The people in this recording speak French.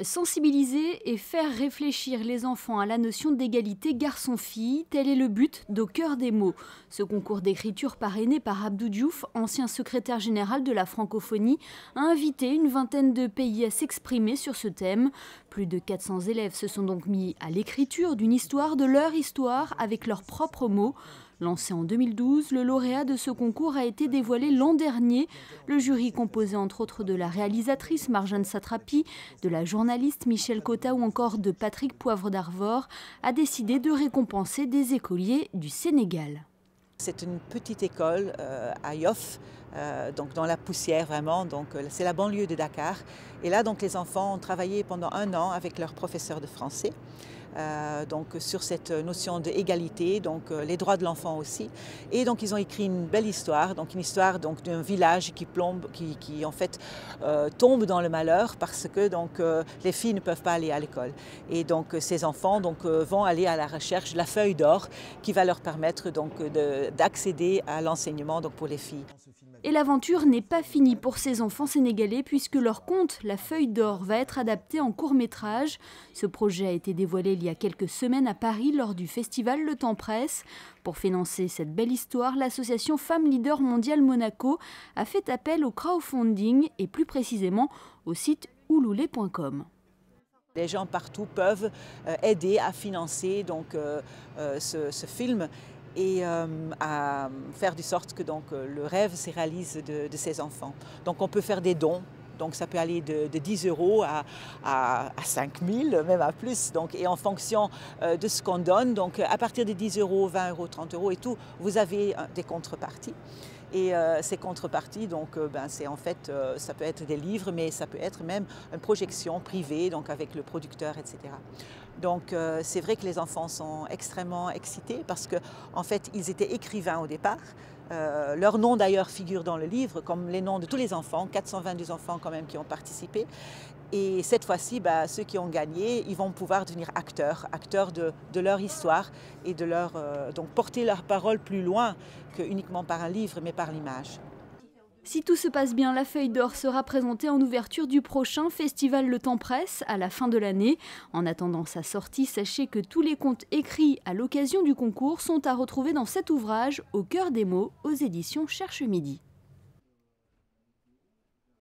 Sensibiliser et faire réfléchir les enfants à la notion d'égalité garçon-fille, tel est le but d'Au cœur des mots. Ce concours d'écriture parrainé par Abdou Diouf, ancien secrétaire général de la francophonie, a invité une vingtaine de pays à s'exprimer sur ce thème. Plus de 400 élèves se sont donc mis à l'écriture d'une histoire, de leur histoire, avec leurs propres mots. Lancé en 2012, le lauréat de ce concours a été dévoilé l'an dernier. Le jury, composé entre autres de la réalisatrice Marjane Satrapi, de la journaliste Michel Cotta ou encore de Patrick Poivre d'Arvor, a décidé de récompenser des écoliers du Sénégal. C'est une petite école à Yoff, donc dans la poussière vraiment, c'est la banlieue de Dakar. Et là donc les enfants ont travaillé pendant 1 an avec leur professeur de français. Sur cette notion d'égalité, les droits de l'enfant aussi. Et donc ils ont écrit une belle histoire, une histoire d'un village qui en fait tombe dans le malheur parce que les filles ne peuvent pas aller à l'école. Et donc ces enfants vont aller à la recherche de la feuille d'or qui va leur permettre d'accéder à l'enseignement pour les filles. Et l'aventure n'est pas finie pour ces enfants sénégalais puisque leur conte, La Feuille d'Or, va être adapté en court-métrage. Ce projet a été dévoilé il y a quelques semaines à Paris lors du festival Le Temps Presse. Pour financer cette belle histoire, l'association Femmes Leaders Mondiales Monaco a fait appel au crowdfunding et plus précisément au site ouloulé.com. Les gens partout peuvent aider à financer ce film et à faire de sorte que le rêve se réalise de ces enfants. Donc on peut faire des dons, donc ça peut aller de 10 € à 5 000, même à plus, et en fonction de ce qu'on donne, à partir de 10 €, 20 €, 30 € et tout, vous avez des contreparties. Et ces contreparties, c'est en fait, ça peut être des livres, mais ça peut être même une projection privée, avec le producteur, etc. Donc c'est vrai que les enfants sont extrêmement excités parce qu'en fait, ils étaient écrivains au départ. Leur nom d'ailleurs figure dans le livre, comme les noms de tous les enfants, 422 enfants quand même qui ont participé. Et cette fois-ci, ceux qui ont gagné, ils vont pouvoir devenir acteurs de leur histoire et donc porter leur parole plus loin que uniquement par un livre, mais par l'image. Si tout se passe bien, La Feuille d'Or sera présentée en ouverture du prochain festival Le Temps Presse à la fin de l'année. En attendant sa sortie, sachez que tous les contes écrits à l'occasion du concours sont à retrouver dans cet ouvrage Au cœur des mots aux éditions Cherche Midi.